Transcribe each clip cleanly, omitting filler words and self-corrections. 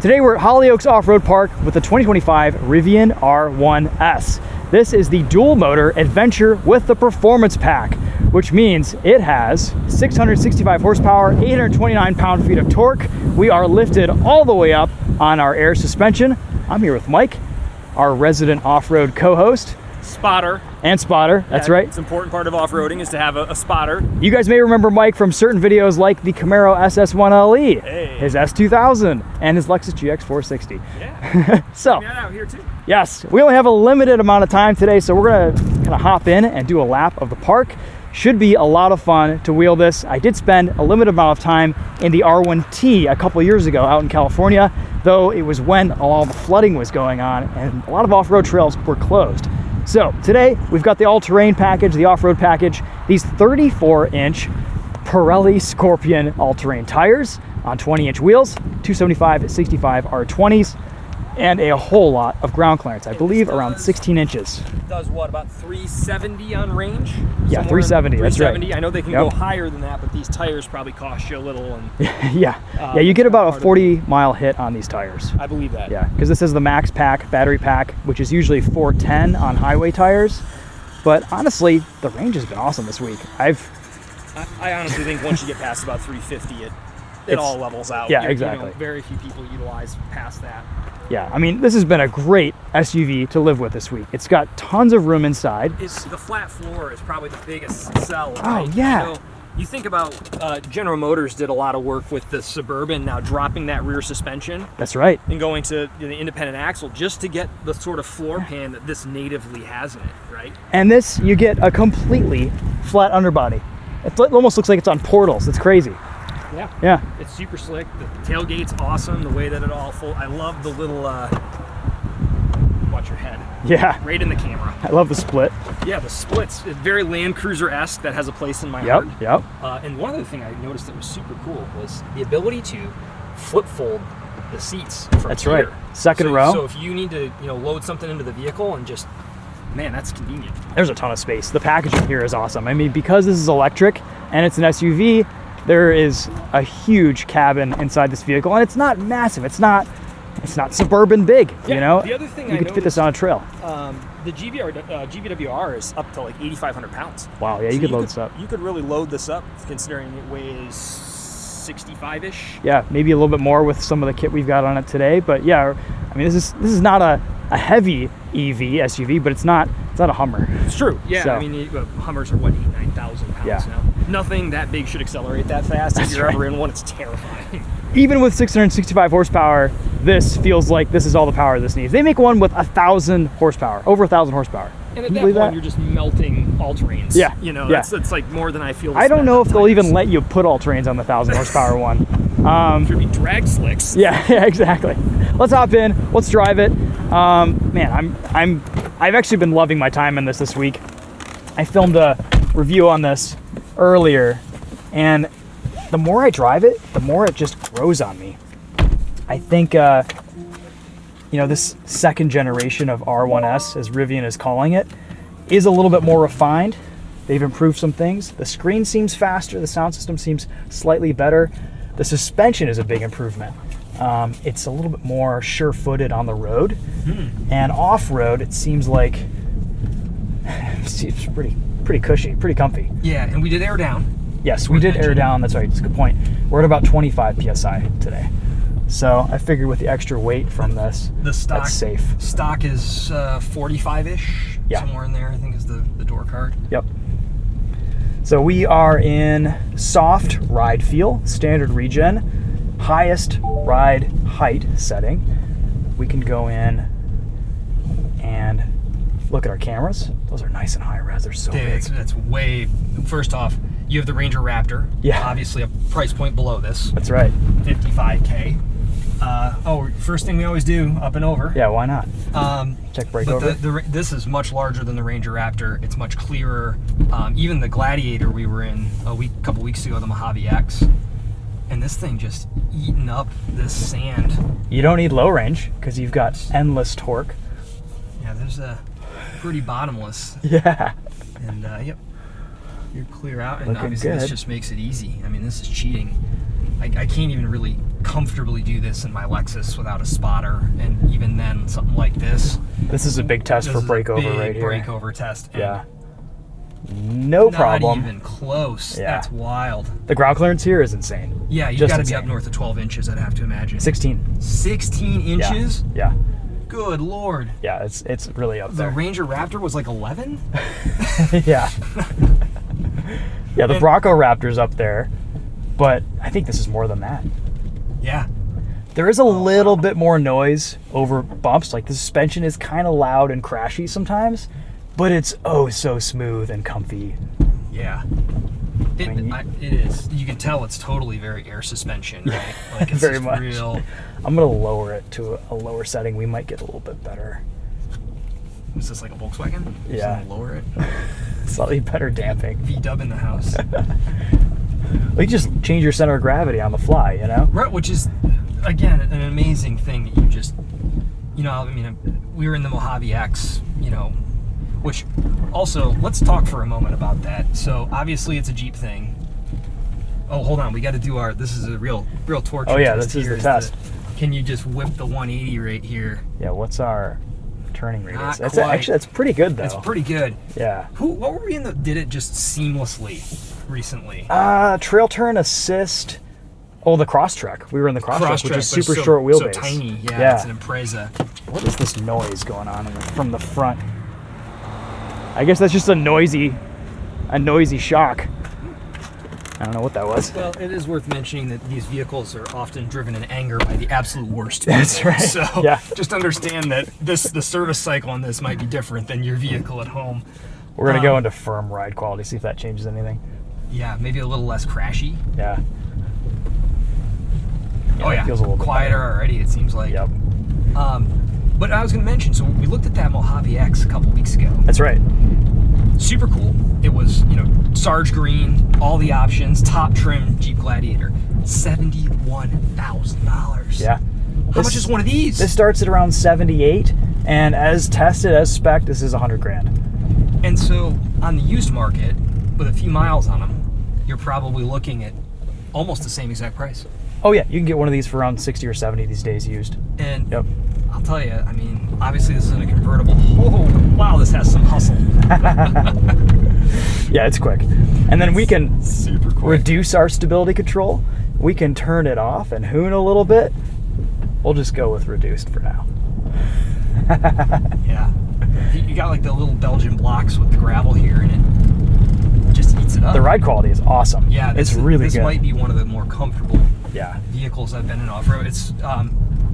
Today we're at Hollyoaks Off-Road Park with the 2025 Rivian R1S. This is the dual motor adventure with the performance pack, which means it has 665 horsepower, 829 pound-feet of torque. We are lifted all the way up on our air suspension. I'm here with Mike, our resident off-road co-host. Spotter. And spotter, that's right. It's an important part of off-roading is to have a spotter. You guys may remember Mike from certain videos like the Camaro SS1LE, hey, his S2000, and his Lexus GX460. Yeah, so that out here too. Yes, we only have a limited amount of time today, so we're gonna kind of hop in and do a lap of the park. Should be a lot of fun to wheel this. I did spend a limited amount of time in the R1T a couple years ago out in California, though it was when all the flooding was going on and a lot of off-road trails were closed. So today we've got the all-terrain package, the off-road package, these 34-inch Pirelli Scorpion all-terrain tires on 20-inch wheels, 275/65 R20s, and a whole lot of ground clearance. I believe around 16 inches. Does what, about 370 on range? Yeah, 370, that's right. I know they can go higher than that, but these tires probably cost you a little. And yeah, you get about a 40-mile hit on these tires. I believe that. Yeah, because this is the max pack, battery pack, which is usually 410 on highway tires. But honestly, the range has been awesome this week. I honestly think once you get past about 350, it all levels out. Yeah, exactly. You know, very few people utilize past that. Yeah, I mean, this has been a great SUV to live with this week. It's got tons of room inside. The flat floor is probably the biggest sell. Oh, right? yeah. You know, you think about General Motors did a lot of work with the Suburban, now dropping that rear suspension. That's right. And going to the independent axle just to get the sort of floor pan that this natively has in it, right? And this, you get a completely flat underbody. It almost looks like it's on portals. It's crazy. Yeah. Yeah. It's super slick. The tailgate's awesome. The way that it all I love the little, watch your head. Yeah. Right in the camera. I love the split. Yeah, the splits. It's very Land Cruiser-esque. That has a place in my heart. Yep. And one other thing I noticed that was super cool was the ability to flip fold the seats from That's here. right. Second row. So if you need to, load something into the vehicle and just, man, that's convenient. There's a ton of space. The packaging here is awesome. I mean, because this is electric and it's an SUV, there is a huge cabin inside this vehicle, and it's not massive. It's not suburban big, The other thing you could fit this on a trail. The GVWR is up to like 8,500 pounds. Wow, yeah, you could load this up. You could really load this up, considering it weighs 65-ish. Yeah, maybe a little bit more with some of the kit we've got on it today, but yeah, I mean, this is not a heavy EV SUV, but it's not a Hummer. It's true. Yeah, So. I mean, Hummers are what, 9,000 pounds now. Nothing that big should accelerate that fast. If you're ever in one, it's terrifying. Even with 665 horsepower, this feels like this is all the power this needs. They make one with 1,000 horsepower, over 1,000 horsepower. And at that point, you're just melting all-terrains. Yeah. That's like more than I feel. I don't know if they'll even let you put all-terrains on the 1,000 horsepower one. Should be drag slicks. Yeah, exactly. Let's hop in. Let's drive it. Man, I've actually been loving my time in this week. I filmed a review on this earlier, and the more I drive it, the more it just grows on me. I think, this second generation of R1S, as Rivian is calling it, is a little bit more refined. They've improved some things. The screen seems faster. The sound system seems slightly better. The suspension is a big improvement. It's a little bit more sure-footed on the road, and off-road it seems like it's pretty cushy, pretty comfy. Yeah, and we did air down. Yes, we did air down. That's right. That's a good point. We're at about 25 psi today, so I figured with the extra weight from this, that's safe. Stock is 45-ish. Yeah. Somewhere in there, I think, is the door card. Yep. So we are in soft ride feel, standard regen, highest ride height setting. We can go in and look at our cameras. Those are nice and high res. They're so big. That's way. First off, you have the Ranger Raptor. Yeah. Obviously, a price point below this. That's right. $55K. First thing we always do, up and over. Yeah, why not? Check brake over. This is much larger than the Ranger Raptor. It's much clearer. Even the Gladiator we were in a couple weeks ago, the Mojave X, and this thing just eating up this sand. You don't need low range because you've got endless torque. Yeah, there's a pretty bottomless. Yeah. And yep, you're clear out, and Looking obviously good. this just makes it easy. I mean, this is cheating. I can't even really comfortably do this in my Lexus without a spotter, and even then, something like this. This is a big test for breakover right here. Breakover test. And Yeah. No problem. Not even close. Yeah. That's wild. The ground clearance here is insane. Yeah, you've got to be up north of 12 inches, I'd have to imagine. 16. 16 inches? Yeah. Good Lord. Yeah, it's really up there. The Ranger Raptor was like 11? Yeah. Yeah, the Bronco Raptor's up there, but I think this is more than that. Yeah. There is a little bit more noise over bumps. Like the suspension is kind of loud and crashy sometimes, but it's oh so smooth and comfy. Yeah. It is. You can tell it's totally very air suspension, right? Like it's Very just much. real. I'm gonna lower it to a lower setting. We might get a little bit better. Is this like a Volkswagen? Yeah. Just lower it. Slightly better damping. V-dub in the house. Well, you just change your center of gravity on the fly, you know? Right, which is, again, an amazing thing that you just, you know, I mean, we were in the Mojave X, you know, which also, let's talk for a moment about that. So obviously it's a Jeep thing. Oh, hold on, we got to do this is a real torture test. Oh yeah, this is the test. Can you just whip the 180 right here? Yeah, what's our turning radius? Not Actually, that's pretty good though. It's pretty good. Yeah. What were we in did it just seamlessly recently? Trail turn assist. Oh, the Crosstrek. We were in the Crosstrek, which is super short wheelbase. So tiny, yeah. It's an Impreza. What is this noise going on from the front? I guess that's just a noisy shock. I don't know what that was. Well, it is worth mentioning that these vehicles are often driven in anger by the absolute worst. That's right. So yeah. Just understand that the service cycle on this might be different than your vehicle at home. We're gonna go into firm ride quality, see if that changes anything. Yeah, maybe a little less crashy. Yeah. Oh yeah, it feels a little quieter already, it seems like. Yep. But I was going to mention, so we looked at that Mojave X a couple weeks ago. That's right. Super cool. It was, you know, Sarge green, all the options, top trim Jeep Gladiator, $71,000. Yeah. How much is one of these? This starts at around 78, and as tested, as spec, this is 100 grand. And so on the used market, with a few miles on them, you're probably looking at almost the same exact price. Oh yeah, you can get one of these for around 60 or 70 these days used. And yep. I'll tell you, I mean, obviously this isn't a convertible. Oh, wow, this has some hustle. Yeah, it's quick. And then we can super quick. Reduce our stability control. We can turn it off and hoon a little bit. We'll just go with reduced for now. Yeah. You got like the little Belgian blocks with the gravel here, and it just eats it up. The ride quality is awesome. Yeah, it's really good. This might be one of the more comfortable vehicles I've been in off-road. It's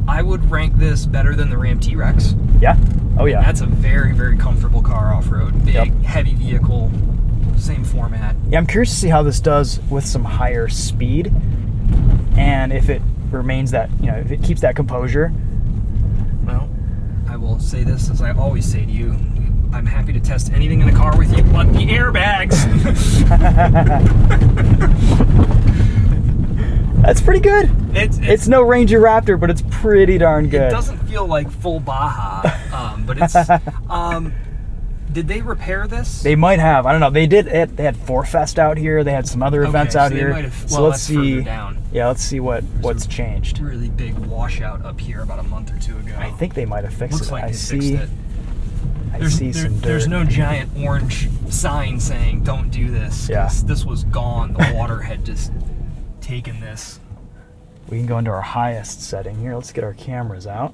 I would rank this better than the Ram T-Rex. Yeah. Oh yeah. And that's a very, very comfortable car off-road. Big, heavy vehicle, same format. Yeah, I'm curious to see how this does with some higher speed, and if it remains that, you know, if it keeps that composure. Well, I will say this as I always say to you. I'm happy to test anything in the car with you, but the airbags. That's pretty good. It's no Ranger Raptor, but it's pretty darn good. It doesn't feel like full Baja, but it's. Did they repair this? They might have. I don't know. They did. They had 4Fest out here. They had some other events out here. Might have, so let's see. Down. Yeah, let's see what's changed. Really big washout up here about a month or two ago. I think they might have fixed Looks it. like I they see. Fixed it. I see some dirt. There's no giant orange sign saying "Don't do this." Yeah. This was gone. The water had just taken this. We can go into our highest setting here. Let's get our cameras out.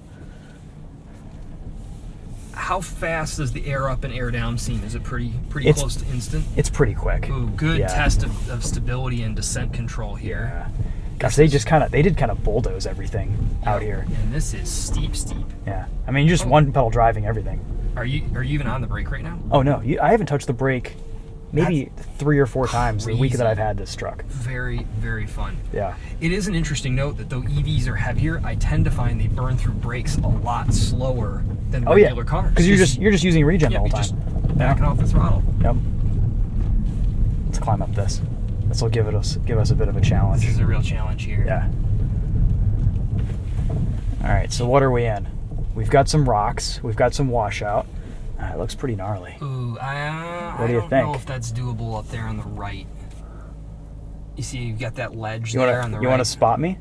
How fast does the air up and air down seem? Is it pretty close to instant? It's pretty quick. Ooh, good test of stability and descent control here. Yeah. Gosh, they did kind of bulldoze everything out here. And this is steep. Yeah. I mean, just one pedal driving everything. Are you even on the brake right now? Oh no, I haven't touched the brake maybe 3 or 4 times the week that I've had this truck. Very, very fun. Yeah. It is an interesting note that though EVs are heavier, I tend to find they burn through brakes a lot slower than regular cars. Because you're just using regen the whole time. Just backing off the throttle. Yep. Let's climb up this. This will give us a bit of a challenge. This is a real challenge here. Yeah. All right. So what are we in? We've got some rocks. We've got some washout. It looks pretty gnarly. Ooh, what do you think? I don't know if that's doable up there on the right. You see, you've got that ledge there on the right. You want to spot me?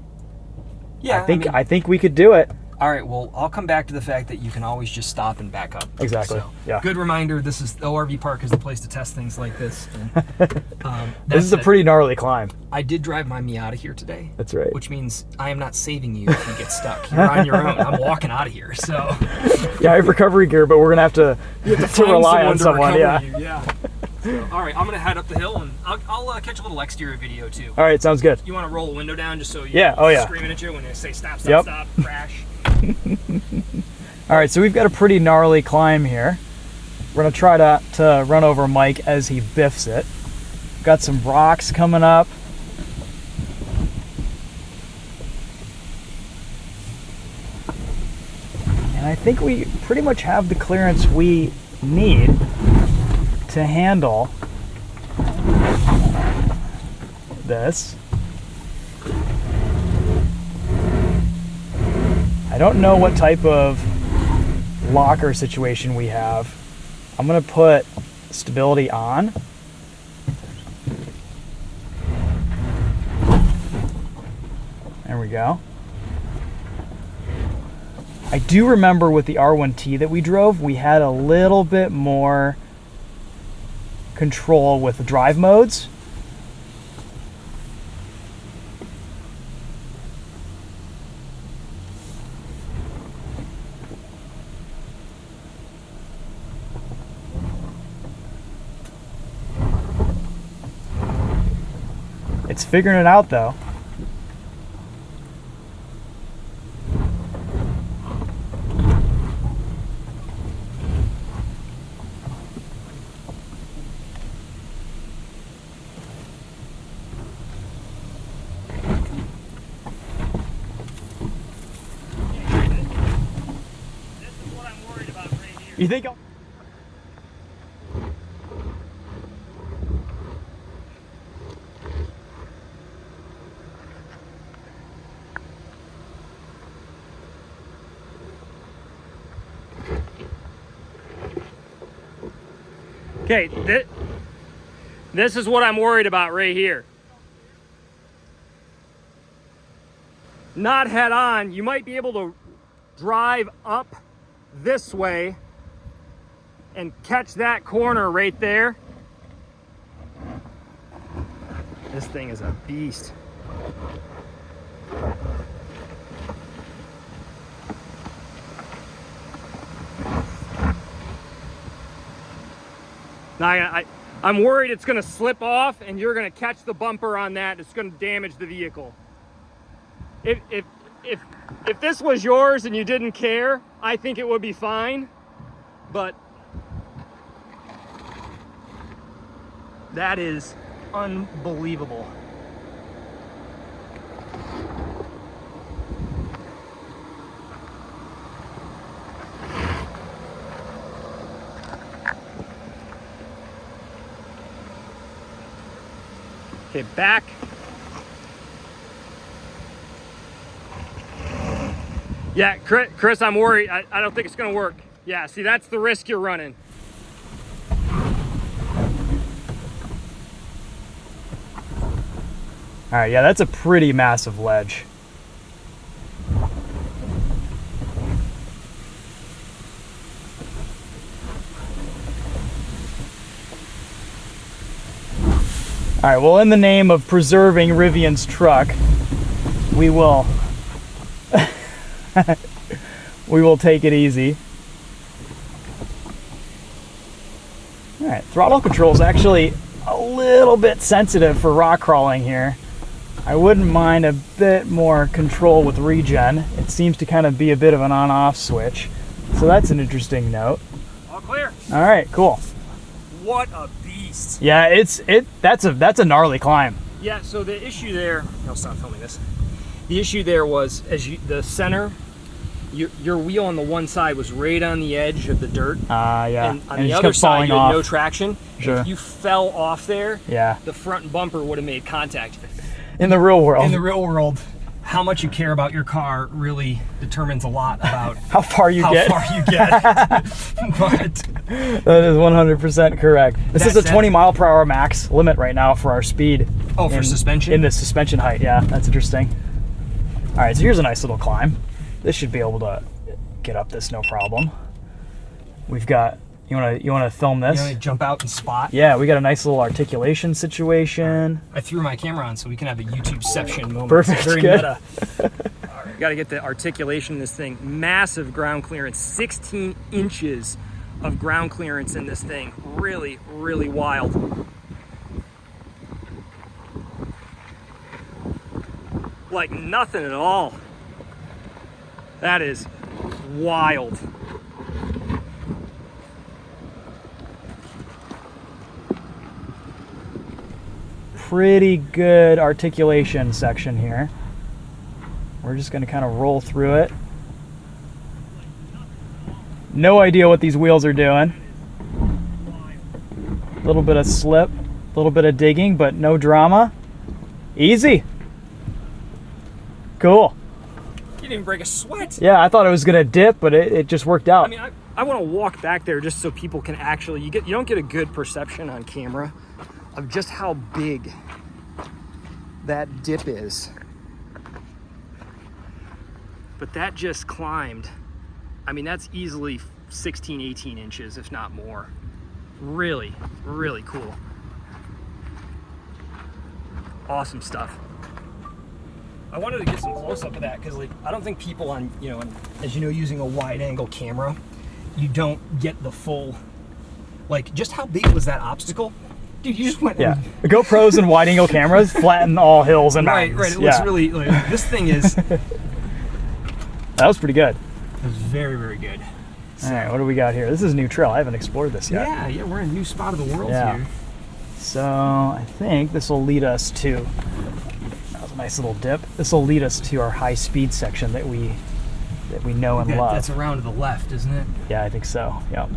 Yeah, I think we could do it. All right, well, I'll come back to the fact that you can always just stop and back up. Exactly. So, yeah. Good reminder. This is the ORV park is the place to test things like this. And, this is a pretty gnarly climb. I did drive my Miata here today. That's right. Which means I am not saving you if you get stuck. You're on your own. I'm walking out of here. So. Yeah, I have recovery gear, but we're gonna have to rely on someone. Yeah. Yeah. So, all right, I'm gonna head up the hill and I'll catch a little exterior video too. All right, sounds good. You want to roll the window down just so you screaming at you when they say stop, stop, crash. All right, so we've got a pretty gnarly climb here. We're gonna try to run over Mike as he biffs it. Got some rocks coming up. And I think we pretty much have the clearance we need to handle this. I don't know what type of locker situation we have. I'm gonna put stability on. There we go. I do remember with the R1T that we drove, we had a little bit more control with the drive modes. It's figuring it out though. You think I'll... Okay, this is what I'm worried about right here. Not head on, you might be able to drive up this way and catch that corner right there. This thing is a beast. Now I'm worried it's gonna slip off and you're gonna catch the bumper on that. It's gonna damage the vehicle. If this was yours and you didn't care, I think it would be fine, but that is unbelievable. Okay, back. Yeah, Chris, I'm worried. I don't think it's gonna work. Yeah, see, that's the risk you're running. All right, yeah, that's a pretty massive ledge. All right, well, in the name of preserving Rivian's truck, we will we will take it easy. All right, throttle control is actually a little bit sensitive for rock crawling here. I wouldn't mind a bit more control with regen. It seems to kind of be a bit of an on-off switch. So that's an interesting note. All clear. All right, cool. What a beast. Yeah, that's a gnarly climb. Yeah, so the issue there, I'll stop filming this. The issue there was the center, your wheel on the one side was right on the edge of the dirt. Yeah. And on the other side, you had no traction. Sure. If you fell off there, yeah, the front bumper would have made contact. In the real world. In the real world, how much you care about your car really determines a lot about how far you get. But that is 100% correct. This is a 20-mile-per-hour max limit right now for our speed. Oh, for suspension? In the suspension height, yeah, that's interesting. All right, so here's a nice little climb. This should be able to get up this no problem. We've got, you wanna film this? You want to jump out and spot? Yeah, we got a nice little articulation situation. I threw my camera on so we can have a YouTubeception moment. Perfect, It's very good. meta. All right, got to get the articulation in this thing. Massive ground clearance, 16 inches of ground clearance in this thing. Really, really wild. Like nothing at all. That is wild. Pretty good articulation section here. We're just gonna kind of roll through it. No idea what these wheels are doing. A little bit of slip, a little bit of digging, but no drama. Easy. Cool. You didn't even break a sweat. Yeah, I thought it was gonna dip, but it just worked out. I mean, I want to walk back there just so people can actually, you don't get a good perception on camera of just how big that dip is. But that just climbed. I mean, that's easily 16, 18 inches, if not more. Really, really cool. Awesome stuff. I wanted to get some close up of that because, like, I don't think people on, as you know, using a wide angle camera, you don't get the full, like, just how big was that obstacle? Dude, you just went. Yeah, the GoPros and wide angle cameras flatten all hills and mountains. Right. It looks really, like, this thing is. That was pretty good. It was very, very good. All right, what do we got here? This is a new trail. I haven't explored this yet. Yeah, we're in a new spot of the world Yeah. here. So I think this will lead us to, that was a nice little dip. This will lead us to our high speed section that we know and love. That's around to the left, isn't it? Yeah, I think so. Yep.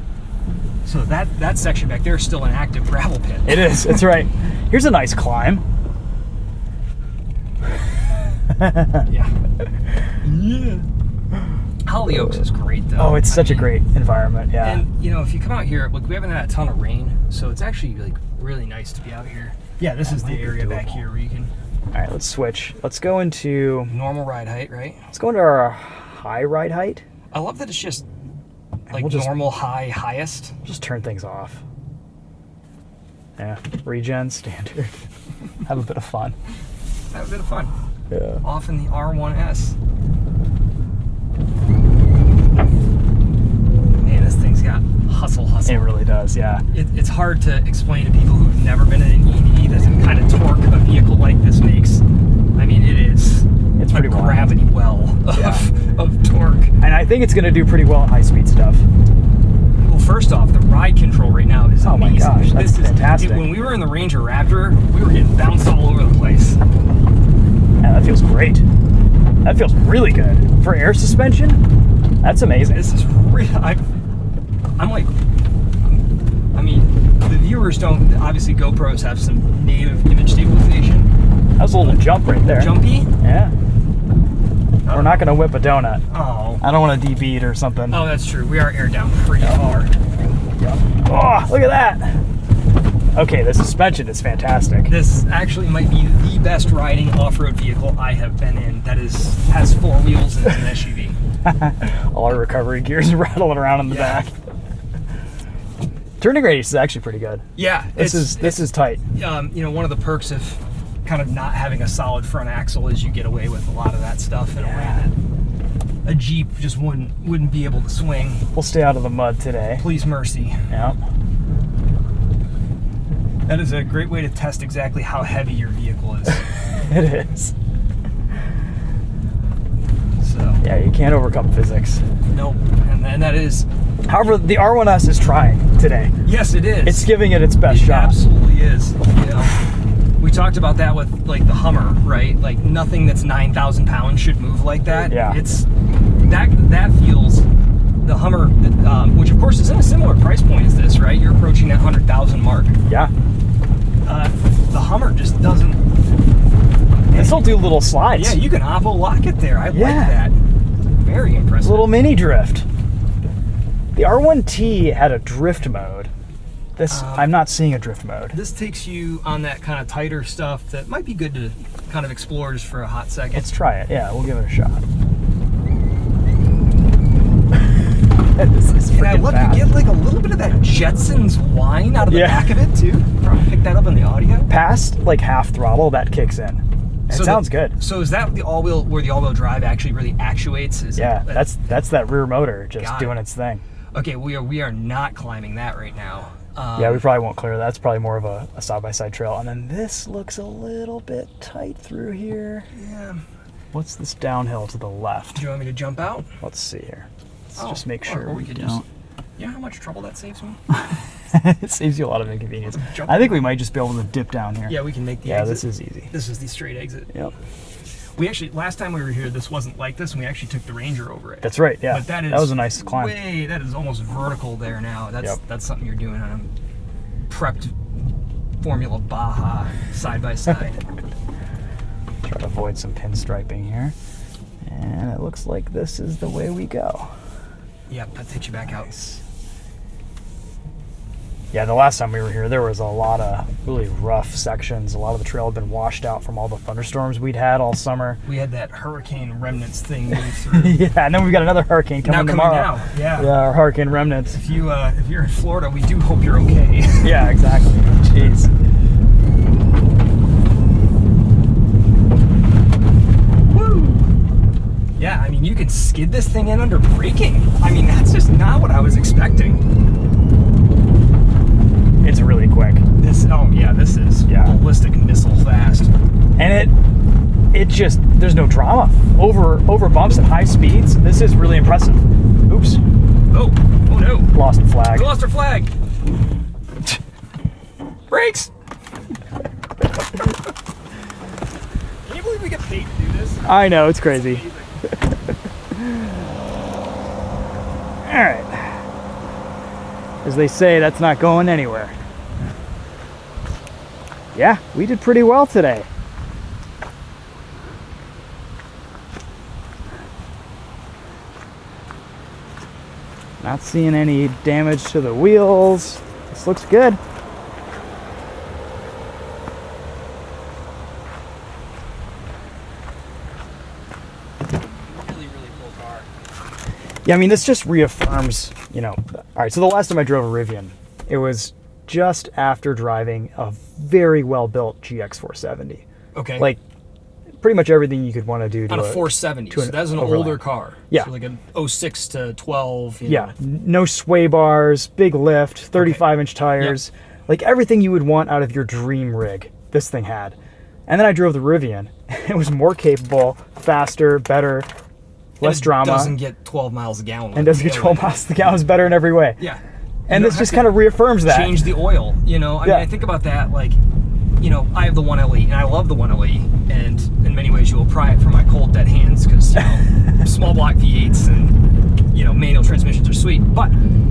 So that section back there is still an active gravel pit. It is. It's right. Here's a nice climb. Yeah. Hollyoaks is great though. Oh, it's such a great environment. Yeah. And if you come out here, look, we haven't had a ton of rain, so it's actually like really nice to be out here. Yeah, this is the area back here where you can. All right, let's switch. Let's go into Normal ride height, right? Let's go into our high ride height. I love that it's just like we'll just- normal, high, highest. Just turn things off. Yeah, regen standard. Have a bit of fun. Have a bit of fun. Yeah. Off in the R1S. Man, this thing's got hustle. It really does. Yeah. It's hard to explain to people who've never been in an EV the kind of torque a vehicle like this makes. I mean, it's pretty a wild. gravity well of torque. And I think it's going to do pretty well at high speed stuff. Well, first off, the ride control right now is Oh my amazing. gosh, that's fantastic. When we were in the Ranger Raptor, we were getting bounced all over the place. Yeah, that feels great. That feels really good. For air suspension, that's amazing. This is real. I'm like, I mean, the viewers don't, obviously GoPros have some native image stabilization. That was a little jump right there. Jumpy? Yeah. We're not going to whip a donut. Oh. I don't want to debeat or something. Oh, that's true. We are air down pretty far. Oh, look at that. Okay, the suspension is fantastic. This actually might be the best riding off-road vehicle I have been in that has four wheels and is an SUV. All our recovery gears rattling around in the Yeah. back. Turning radius is actually pretty good. Yeah. This is tight. One of the perks of kind of not having a solid front axle is you get away with a lot of that stuff in a way that a Jeep just wouldn't be able to swing. We'll stay out of the mud today. Please mercy. Yeah. That is a great way to test exactly how heavy your vehicle is. It is. So Yeah, you can't overcome physics. nope. And that is, However, the R1S is trying today. yes, it is. It's giving it its best It shot. absolutely is. We talked about that with like the Hummer, right? Like nothing that's 9,000 pounds should move like that. Yeah. It's that feels the Hummer, which of course is in a similar price point as this, right? You're approaching that 100,000 mark. Yeah. The Hummer just doesn't. This will do little slides. Yeah, you can Oppo lock it there. I like that. Very impressive. Little mini drift. The R1T had a drift mode This, I'm not seeing a drift mode. This takes you on that kind of tighter stuff that might be good to kind of explore just for a hot second. Let's try it. Yeah, we'll give it a shot. And I love you get like a little bit of that Jetsons whine out of the back of it too. Probably pick that up in the audio. Past like half throttle, that kicks in. It sounds good. So is that the all-wheel, where the all-wheel drive actually really actuates? That's that rear motor just doing its thing. Okay, we are not climbing that right now. Yeah, we probably won't clear that. That's probably more of a side-by-side trail. And then this looks a little bit tight through here. Yeah. What's this downhill to the left? Do you want me to jump out? Let's see here. Let's just make sure or we could don't. You know how much trouble that saves me? It saves you a lot of inconvenience. I think we might just be able to dip down here. Yeah, we can make the exit. exit. This is easy. This is the straight exit. Yep. We actually, last time we were here, this wasn't like this, and we actually took the Ranger over it. That's right, yeah. But that was a nice climb. That is almost vertical there now. That's something you're doing on a prepped Formula Baja side-by-side. Try to avoid some pinstriping here. And it looks like this is the way we go. Yep, that takes you back out. Yeah, the last time we were here, there was a lot of really rough sections. A lot of the trail had been washed out from all the thunderstorms we'd had all summer. We had that hurricane remnants thing move through. Yeah, and then we've got another hurricane coming tomorrow. Now, yeah. Yeah, our hurricane remnants. If you're in Florida, we do hope you're okay. Yeah, exactly. Jeez. Woo! Yeah, I mean, you can skid this thing in under braking. I mean, that's just not what I was expecting. It's really quick. This is ballistic missile fast. And it just, there's no drama. Over bumps at high speeds, this is really impressive. Oops. Oh no. Lost a flag. We lost our flag. Brakes. Can you believe we get paid to do this? I know, it's crazy. All right. As they say, that's not going anywhere. Yeah, we did pretty well today. Not seeing any damage to the wheels. This looks good. Really cool car. Yeah, I mean, this just reaffirms, all right, so the last time I drove a Rivian, it was just after driving a very well-built GX470. Okay. Like, pretty much everything you could want to do to on a 470, so that's an Overland. older car. Yeah. So like an 06 to 12. Yeah, no sway bars, big lift, 35-inch tires. Yep. Like, everything you would want out of your dream rig, this thing had. And then I drove the Rivian. It was more capable, faster, better, less drama. It doesn't get 12 miles a gallon. And doesn't get 12 miles a gallon. It's better in every way. Yeah. And this just kind of reaffirms that. Change the oil, I mean, I think about that, like, I have the 1LE, and I love the 1LE, and in many ways you will pry it from my cold, dead hands, because, small block V8s and, manual transmissions are sweet. But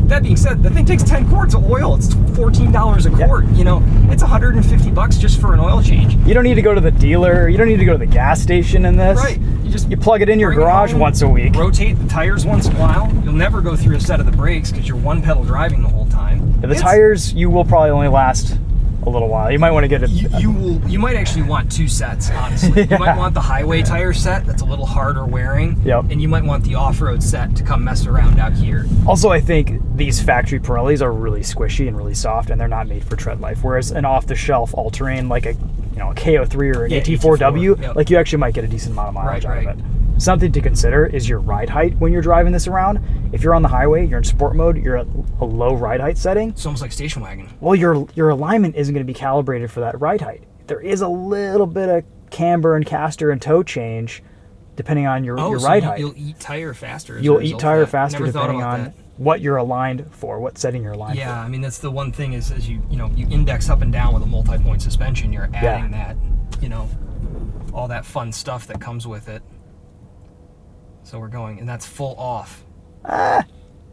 that being said, the thing takes 10 quarts of oil. It's $14 a quart. It's $150 just for an oil change. You don't need to go to the dealer. You don't need to go to the gas station in this. Right. You plug it in your garage once a week. Rotate the tires once in a while. You'll never go through a set of the brakes because you're one pedal driving the whole time. The tires, you will probably only last a little while. You might want to get it. You might actually want two sets, honestly. You might want the highway tire set that's a little harder wearing. Yep. And you might want the off-road set to come mess around out here. Also, I think these factory Pirellis are really squishy and really soft, and they're not made for tread life. Whereas an off-the-shelf all-terrain like a KO3 or an AT4W, yep. like you actually might get a decent amount of mileage out Right. of it. Something to consider is your ride height when you're driving this around. If you're on the highway, you're in sport mode, you're at a low ride height setting. It's almost like station wagon. Well, your alignment isn't going to be calibrated for that ride height. There is a little bit of camber and caster and toe change depending on your ride height. You'll eat tire faster. You'll eat tire faster Never depending on what you're aligned for, what setting you're aligned for. Yeah, I mean, that's the one thing is as you index up and down with a multi-point suspension, you're adding that, all that fun stuff that comes with it. So we're going, and that's full off.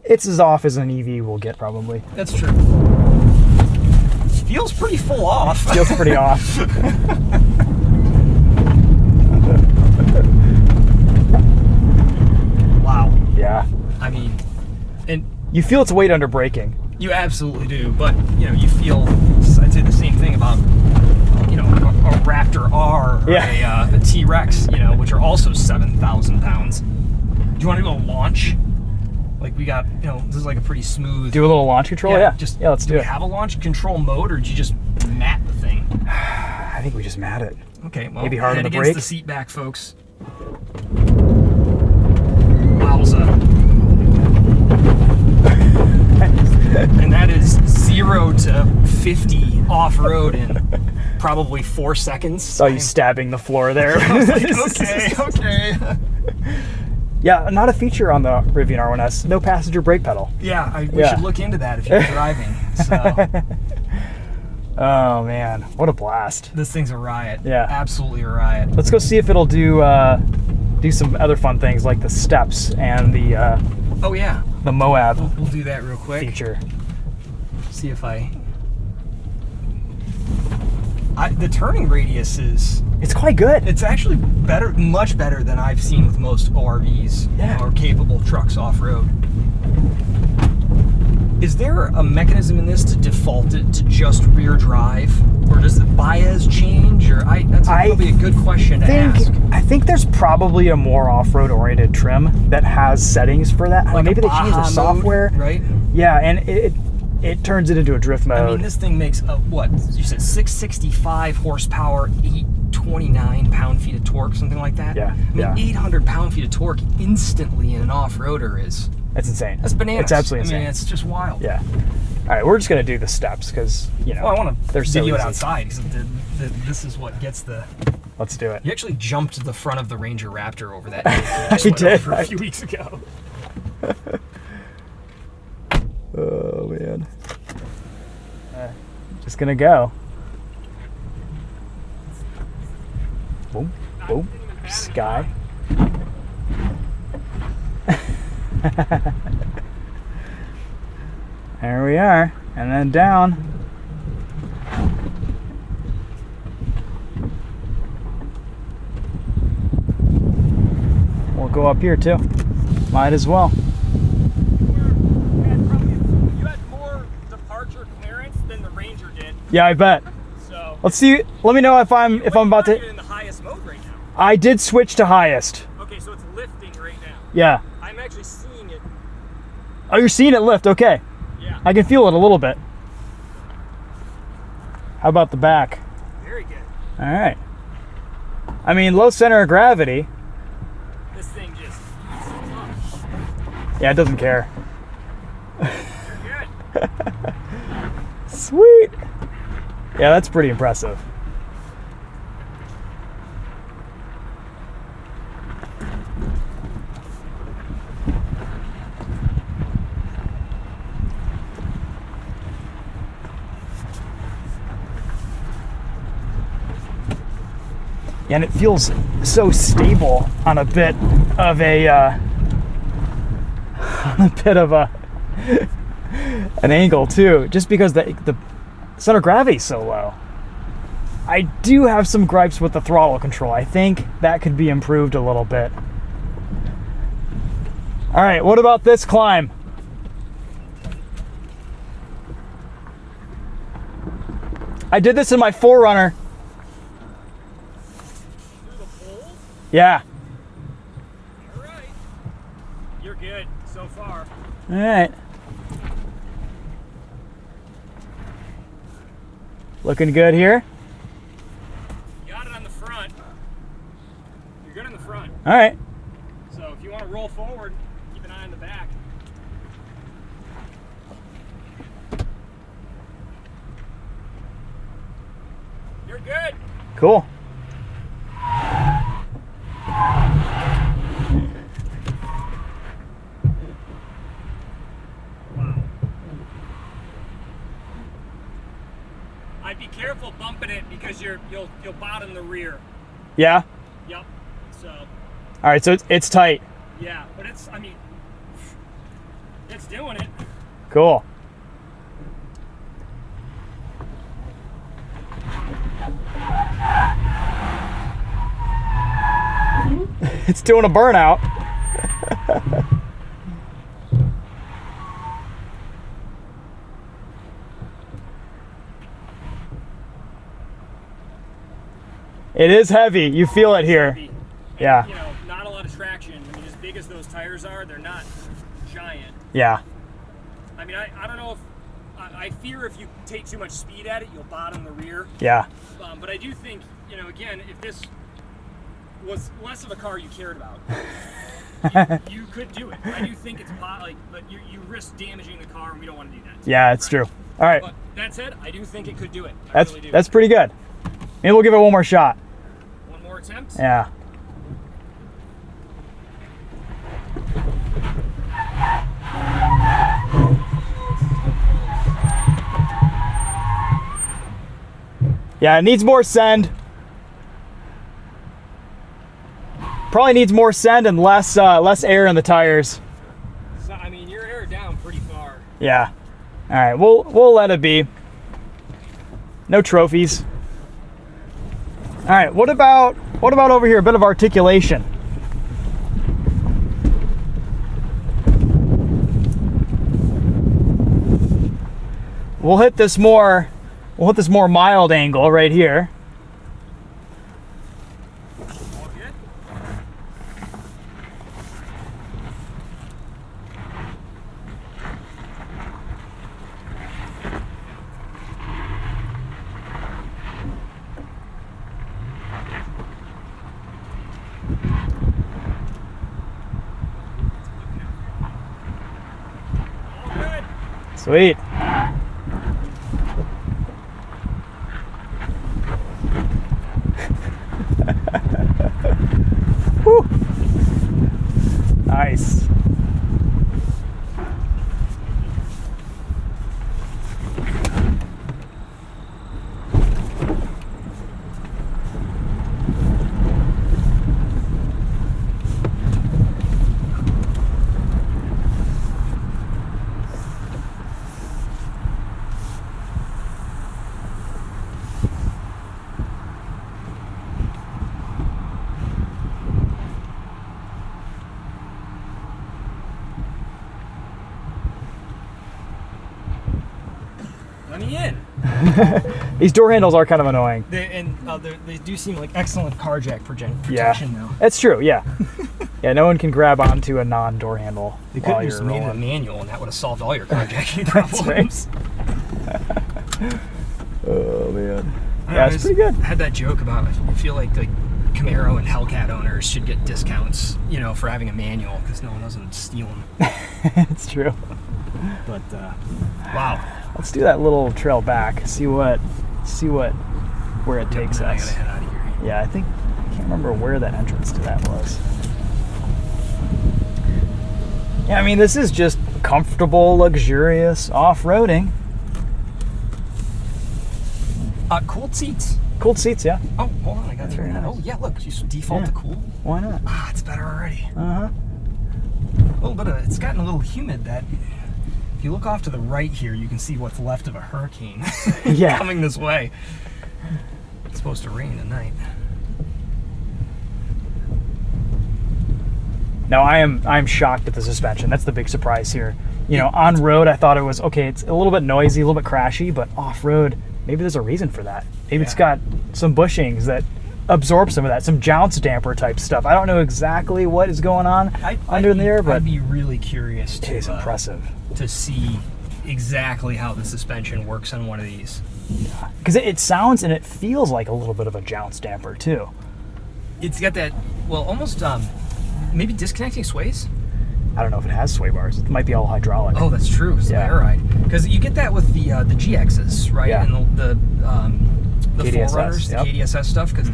It's as off as an EV will get, probably. That's true. Feels pretty full off. Feels pretty off. Wow. Yeah. I mean, and you feel its weight under braking. You absolutely do, but you know, you feel, I'd say the same thing about, you know, a Raptor R or a T-Rex, you know, which are also 7,000 pounds. Do you want to do a launch? Like we got, you know, this is like a pretty smooth. Do a little launch control? Yeah. Let's do it. Do we have a launch control mode, or did you just mat the thing? I think we just mat it. Okay, well, maybe hard on the against brake. the seat back, folks. Wowza. And that is 0 to 50 off-road in probably 4 seconds. Saw you stabbing the floor there. I was like, okay. Yeah, not a feature on the Rivian R1S. No passenger brake pedal. Yeah, we should look into that if you're driving. So. Oh man, what a blast! This thing's a riot. Yeah, absolutely a riot. Let's go see if it'll do some other fun things like the steps and the the Moab. We'll do that real quick. Feature. See if the turning radius is. It's quite good. It's actually better, much better than I've seen with most ORVs or capable trucks off-road. Is there a mechanism in this to default it to just rear drive, or does the bias change? Or that's probably a good question to ask. I think there's probably a more off-road oriented trim that has settings for that. Like maybe they changed the software, mode, right? Yeah, and it turns it into a drift mode. I mean, this thing makes what you said, 665 horsepower, 829 pound-feet of torque, something like that. Yeah, I mean, 800 pound-feet of torque instantly in an off-roader is. That's insane. That's bananas. It's absolutely insane. I mean, it's just wild. Yeah. All right, we're just gonna do the steps because Well, I want to video it easy. outside because this is what gets the. Let's do it. You actually jumped the front of the Ranger Raptor over that. I did. For a few weeks ago. Oh man. Just gonna go. Boom, boom, sky. There we are, and then down. We'll go up here too. Might as well. You had more departure clearance than the Ranger did. Yeah, I bet. So let's see. Let me know if I'm about to. You're in the highest mode right now. I did switch to highest. Okay, so it's lifting right now. Yeah. I'm actually seeing it. Oh, you're seeing it lift. Okay. Yeah. I can feel it a little bit. How about the back? Very good. All right. I mean, low center of gravity. This thing just. Yeah, it doesn't care. You're good. Sweet. Yeah, that's pretty impressive. And it feels so stable on a bit of an angle too, just because the center of gravity is so low. I do have some gripes with the throttle control. I think that could be improved a little bit. All right, what about this climb? I did this in my 4Runner. Yeah. All right. You're good so far. All right. Looking good here. You got it on the front. You're good in the front. All right. So if you want to roll forward, keep an eye on the back. You're good. Cool. I'd be careful bumping it because you'll bottom the rear. Yeah. Yep. So. All right, so it's tight. Yeah, but it's doing it. Cool. It's doing a burnout. It is heavy. You feel it here. Heavy. And, Yeah. you know, not a lot of traction. I mean, as big as those tires are, they're not giant. Yeah. I mean, I don't know if I fear if you take too much speed at it, you'll bottom the rear. Yeah. But I do think, you know, again, if this was less of a car you cared about, you could do it. I do think it's but you risk damaging the car, and we don't want to do that. Yeah, it's true. All right. But that said, I do think it could do it. That's really do. that's pretty good. Maybe we'll give it one more shot. One more attempt. Yeah. Yeah, it needs more send. Probably needs more send and less air in the tires. So, I mean, you're air down pretty far. Yeah. All right, we'll let it be. No trophies. All right, what about over here? A bit of articulation. We'll hit this more mild angle right here. All good? All good. Sweet. Woo. Nice. Let me in. These door handles are kind of annoying. They do seem like excellent car jack protection though. That's true. Yeah. Yeah. No one can grab onto a non-door handle You while could you're have just made it a rolling. manual, and that would have solved all your carjacking That's problems. Oh man. I Yeah, it's pretty good. I had that joke about I feel like Camaro and Hellcat owners should get discounts, you know, for having a manual because no one doesn't steal them. It's true. But wow, Let's do that little trail back. See where it takes I us. gotta head out of here. Yeah, I can't remember where the entrance to that was. Yeah, I mean, this is just comfortable, luxurious off-roading. Cooled seats. Cooled seats, yeah. Oh, hold on, I got Very through. nice. Oh yeah, look, just default Yeah. to cool. Why not? Ah, it's better already. Uh-huh. A little bit of it's gotten a little humid. That if you look off to the right here, you can see what's left of a hurricane Yeah. coming this way. It's supposed to rain tonight. No, I'm shocked at the suspension. That's the big surprise here. You know, on road, I thought it was okay. It's a little bit noisy, a little bit crashy, but off road, maybe there's a reason for that. Maybe it's got some bushings that absorb some of that, some jounce damper type stuff. I don't know exactly what is going on under there, but I'd be really curious it is impressive. to see exactly how the suspension works on one of these. Because it sounds and it feels like a little bit of a jounce damper too. It's got that, well, almost maybe disconnecting sways. I don't know if it has sway bars. It might be all hydraulic. Oh, that's true. It's Yeah. the air ride, because you get that with the GXs, right? Yeah. And the KDSS, Forerunners, yep. the KDSS stuff, because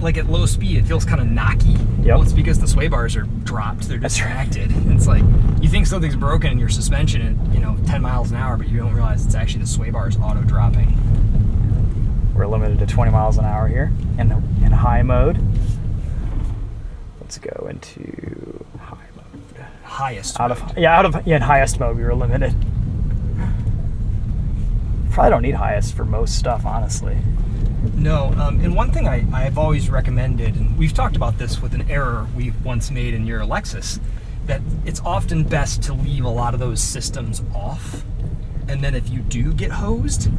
like at low speed, it feels kind of knocky. Yep. Well, it's because the sway bars are dropped; they're That's right. distracted. It's like you think something's broken in your suspension at 10 miles an hour, but you don't realize it's actually the sway bars auto dropping. We're limited to 20 miles an hour here in high mode. Let's go into high mode. Highest. In highest mode we were limited. Probably don't need highest for most stuff, honestly. No, and one thing I've always recommended, and we've talked about this with an error we once made in your Lexus, that it's often best to leave a lot of those systems off, and then if you do get hosed,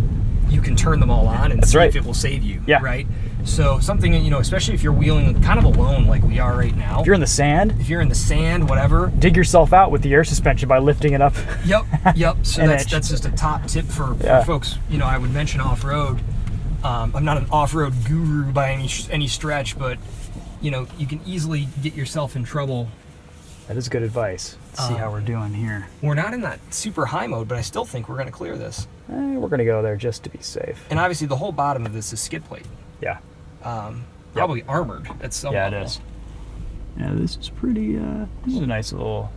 you can turn them all on and That's see right. if it will save you. Yeah. Right. So something, you know, especially if you're wheeling kind of alone like we are right now. If you're in the sand, whatever. dig yourself out with the air suspension by lifting it up. Yep. So An that's inch. just a top tip for Yeah. folks. You know, I would mention off-road. I'm not an off-road guru by any stretch, but you know, you can easily get yourself in trouble. That is good advice. Let's see how we're doing here. We're not in that super high mode, but I still think we're going to clear this. We're going to go there just to be safe. And obviously, the whole bottom of this is skid plate. Yeah. Probably armored at some Yeah, level. it is. Yeah, this is pretty, this is a nice little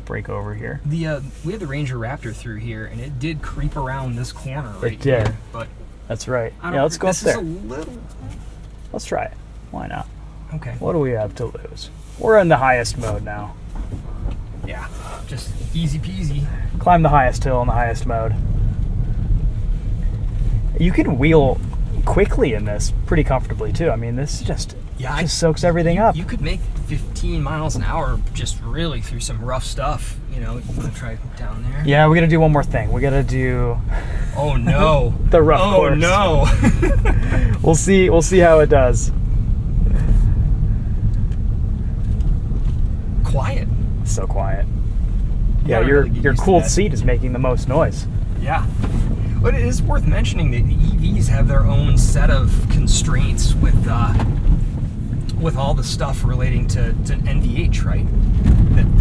break over here. We had the Ranger Raptor through here, and it did creep around this corner right It did. here. But That's right. I don't Yeah, let's go up this there. is a little... Let's try it. Why not? Okay. What do we have to lose? We're in the highest mode now. Yeah, just easy peasy. Climb the highest hill in the highest mode. You can wheel quickly in this pretty comfortably too. I mean, this just soaks everything up. You could make 15 miles an hour just really through some rough stuff. You know, you want to try down there? Yeah, we got to do one more thing. We got to do Oh no. the rough course. Oh no. We'll see how it does. Quiet. So quiet. Yeah, gotta your really get your used to cooled that. seat is making the most noise. Yeah. But it is worth mentioning that the EVs have their own set of constraints with all the stuff relating to NVH, right?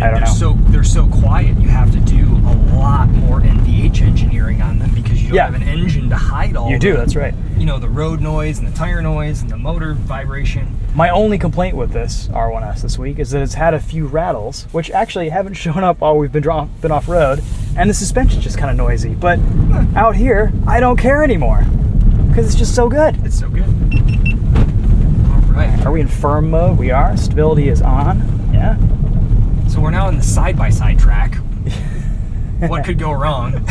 I don't know. They're so quiet. You have to do a lot more NVH engineering on them because you don't have an engine to hide all. You do. That's right. You know, the road noise and the tire noise and the motor vibration. My only complaint with this R1S this week is that it's had a few rattles, which actually haven't shown up while we've been off road, and the suspension's just kind of noisy. But out here, I don't care anymore because it's just so good. It's so good. All right. Are we in firm mode? We are. Stability is on. Yeah. So we're now in the side-by-side track. What could go wrong?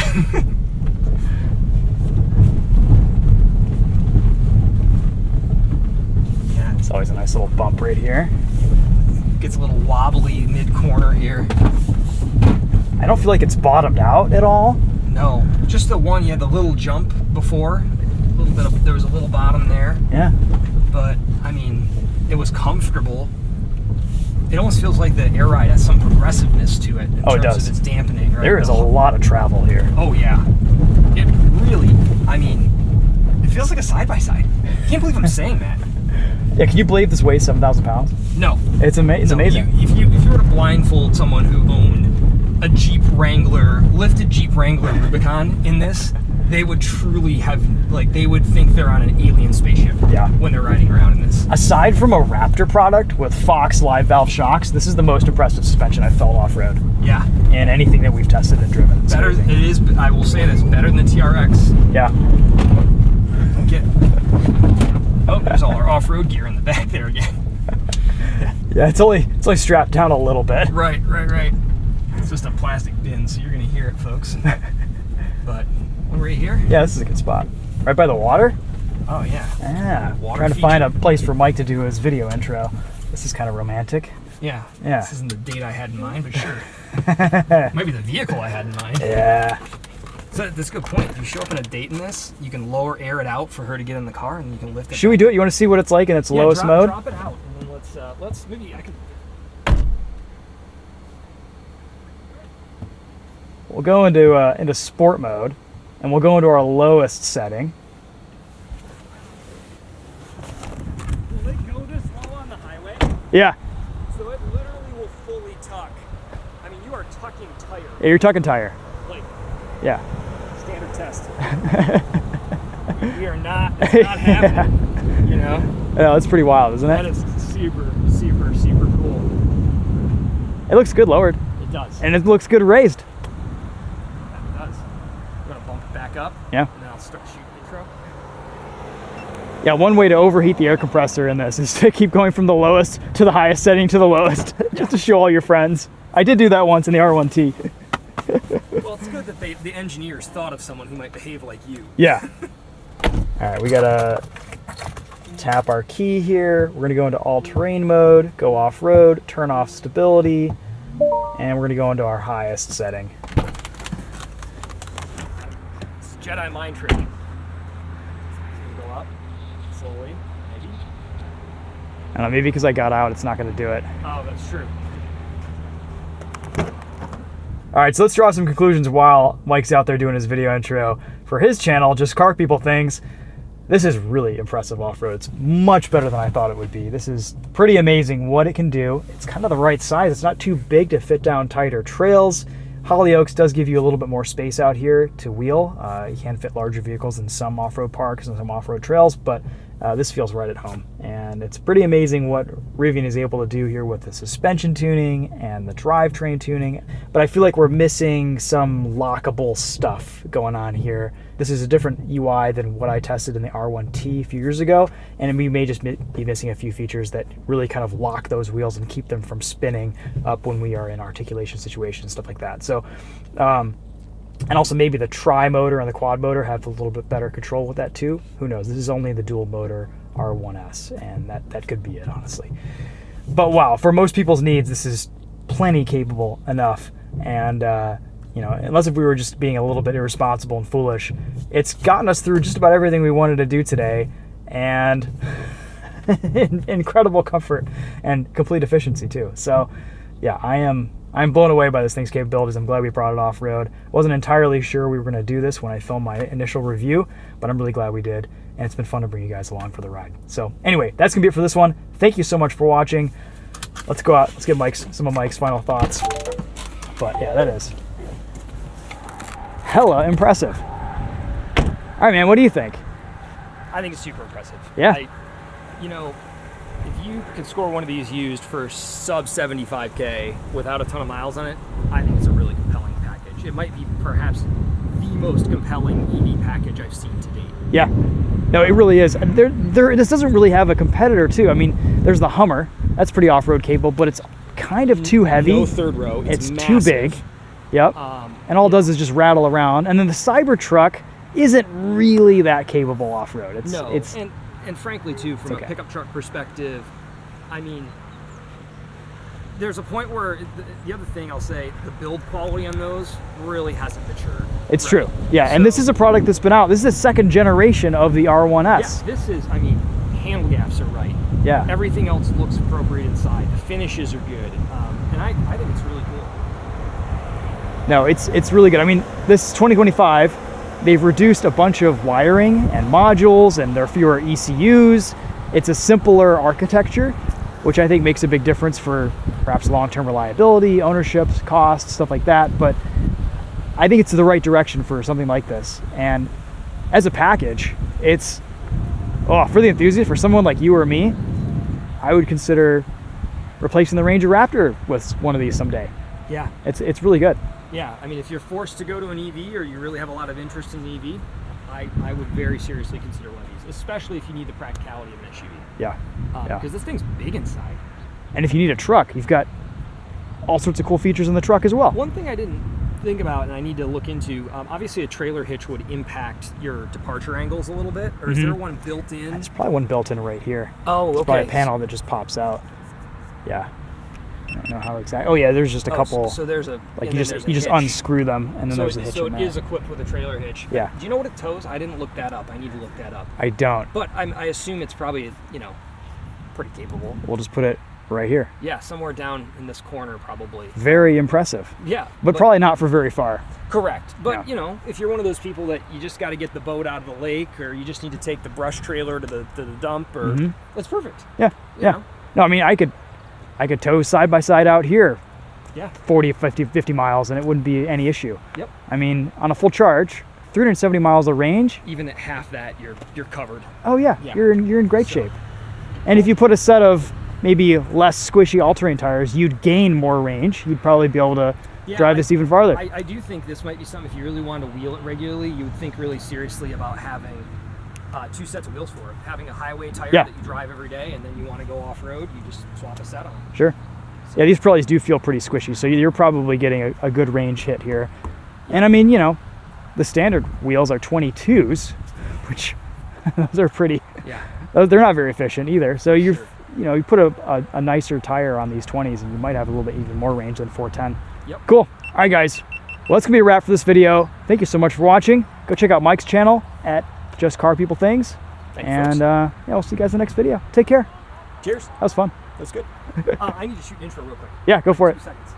Yeah, It's always a nice little bump right here. gets a little wobbly mid-corner here. I don't feel like it's bottomed out at all. No, just the one. You had the little jump before. A little bit of, there was a little bottom there, Yeah. but I mean, it was comfortable. It almost feels like the air ride has some progressive-ness to it in Oh, it terms does. of its dampening. Right? There is a lot of travel here. Oh yeah, it really. I mean, it feels like a side-by-side. I can't believe I'm saying that. Yeah, can you believe this weighs 7,000 pounds? No, It's amazing. If you were to blindfold someone who owned a Jeep Wrangler, lifted Jeep Wrangler Rubicon in this, they would truly have, like, they would think they're on an alien spaceship. Yeah. When they're riding around in this. Aside from a Raptor product with Fox live valve shocks, this is the most impressive suspension I've felt off-road Yeah. in anything that we've tested and driven. It's Better. amazing. It is. I will say this. Better than the TRX. Yeah. Get. Oh, there's all our off-road gear in the back there again. Yeah, it's only strapped down a little bit. Right. It's just a plastic bin, so you're gonna hear it, folks. But we're right here. Yeah, this is a good spot. Right by the water? Oh yeah. Yeah. Water Trying to find a feature. place for Mike to do his video intro. This is kind of romantic. Yeah. Yeah. This isn't the date I had in mind, but sure. Maybe the vehicle I had in mind. Yeah. So that's a good point. If you show up in a date in this, you can lower air it out for her to get in the car, and you can lift it. Should we do it? You want to see what it's like in its lowest mode? Drop it out, and then let's maybe I can. We'll go into sport mode, and we'll go into our lowest setting. Will they go this low on the highway? Yeah. So it literally will fully tuck. I mean, you are tucking tire. Yeah, you're tucking tire. Like, Yeah. standard test. We are not, it's not happening. You know? Yeah, that's pretty wild, isn't That it? is super, super, super cool. It looks good lowered, It does. and it looks good raised. It does. I'm gonna bump it back up. Yeah. And then I'll start shooting intro. Yeah, one way to overheat the air compressor in this is to keep going from the lowest to the highest setting to the lowest, just to show all your friends. I did do that once in the R1T. Well, it's good that the engineers thought of someone who might behave like you. Yeah. All right, we gotta tap our key here. We're gonna go into all-terrain mode, go off-road, turn off stability, and we're gonna go into our highest setting. It's Jedi mind tricking. slowly, maybe. I don't know, maybe because I got out, it's not going to do it. Oh, that's true. All right, so let's draw some conclusions while Mike's out there doing his video intro for his channel, Just Car People Things. This is really impressive off-road. It's much better than I thought it would be. This is pretty amazing what it can do. It's kind of the right size. It's not too big to fit down tighter trails. Hollyoaks does give you a little bit more space out here to wheel. You can fit larger vehicles in some off-road parks and some off-road trails, but this feels right at home. And it's pretty amazing what Rivian is able to do here with the suspension tuning and the drivetrain tuning. But I feel like we're missing some lockable stuff going on here. This is a different UI than what I tested in the R1T a few years ago, and we may just be missing a few features that really kind of lock those wheels and keep them from spinning up when we are in articulation situations, stuff like that. So, and also maybe the tri-motor and the quad motor have a little bit better control with that too. Who knows? This is only the dual motor R1S, and that could be it, honestly. But wow, for most people's needs, this is plenty capable enough. And you know, unless if we were just being a little bit irresponsible and foolish, it's gotten us through just about everything we wanted to do today, and incredible comfort and complete efficiency too. So yeah, I'm blown away by this thing's capabilities. I'm glad we brought it off-road. Wasn't entirely sure we were going to do this when I filmed my initial review, but I'm really glad we did, and it's been fun to bring you guys along for the ride. So anyway, that's going to be it for this one. Thank you so much for watching. Let's go out. Let's get some of Mike's final thoughts. But yeah, that is hella impressive. All right, man, what do you think? I think it's super impressive. Yeah. You know, if you could score one of these used for sub 75K without a ton of miles on it, I think it's a really compelling package. It might be perhaps the most compelling EV package I've seen to date. Yeah. No, it really is. This doesn't really have a competitor too. I mean, there's the Hummer. That's pretty off-road capable, but it's kind of too heavy. No third row. It's massive. too big. Yep. And all it does is just rattle around. And then the Cybertruck isn't really that capable off-road. And frankly too, from a pickup truck perspective, I mean, there's a point where the other thing I'll say, the build quality on those really hasn't matured. It's true. Yeah, and this is a product that's been out. This is the second generation of the R1S. Yeah, this is, I mean, handle gaps are right. Yeah. Everything else looks appropriate inside. The finishes are good. And I think it's really cool. No, it's really good. I mean, this is 2025. They've reduced a bunch of wiring and modules, and there are fewer ECUs. It's a simpler architecture, which I think makes a big difference for perhaps long-term reliability, ownership, cost, stuff like that. But I think it's the right direction for something like this. And as a package, it's, for the enthusiast, for someone like you or me, I would consider replacing the Ranger Raptor with one of these someday. Yeah. It's really good. Yeah, I mean, if you're forced to go to an EV or you really have a lot of interest in an EV, I would very seriously consider one of these, especially if you need the practicality of an SUV. Yeah. Because this thing's big inside. And if you need a truck, you've got all sorts of cool features in the truck as well. One thing I didn't think about and I need to look into, obviously a trailer hitch would impact your departure angles a little bit, or is there one built in? There's probably one built in right here. Oh, okay. It's probably a panel that just pops out. Yeah. I don't know how exactly. Oh yeah, there's just a couple. So there's a like you just unscrew them and then there's a hitch. So in it there. is equipped with a trailer hitch. Yeah. Do you know what it tows? I didn't look that up. I need to look that up. I don't. But I assume it's probably, you know, pretty capable. We'll just put it right here. Yeah, somewhere down in this corner probably. Very impressive. Yeah. But probably not for very far. Correct. But Yeah. you know, if you're one of those people that you just got to get the boat out of the lake, or you just need to take the brush trailer to the dump, or that's perfect. Yeah. You know? No, I mean I could tow side by side out here. Yeah. 40, 50 miles, and it wouldn't be any issue. Yep. I mean, on a full charge, 370 miles of range. Even at half that, you're covered. Oh yeah, Yeah. you're in great shape. And if you put a set of maybe less squishy all-terrain tires, you'd gain more range. You'd probably be able to drive this even farther. I do think this might be something, if you really wanted to wheel it regularly, you would think really seriously about having two sets of wheels for it. Having a highway tire that you drive every day, and then you want to go off-road, you just swap a set on. Sure. Yeah, these trolleys do feel pretty squishy, so you're probably getting a good range hit here. And I mean, you know, the standard wheels are 22s, which those are pretty, they're not very efficient either. So you know, you put a nicer tire on these 20s and you might have a little bit even more range than 410. Yep. Cool. All right, guys. Well, that's going to be a wrap for this video. Thank you so much for watching. Go check out Mike's channel at Just Car People Things. And yeah, we'll see you guys in the next video. Take care. Cheers. That was fun. That's good. I need to shoot an intro real quick. Yeah, go for it. 2 seconds.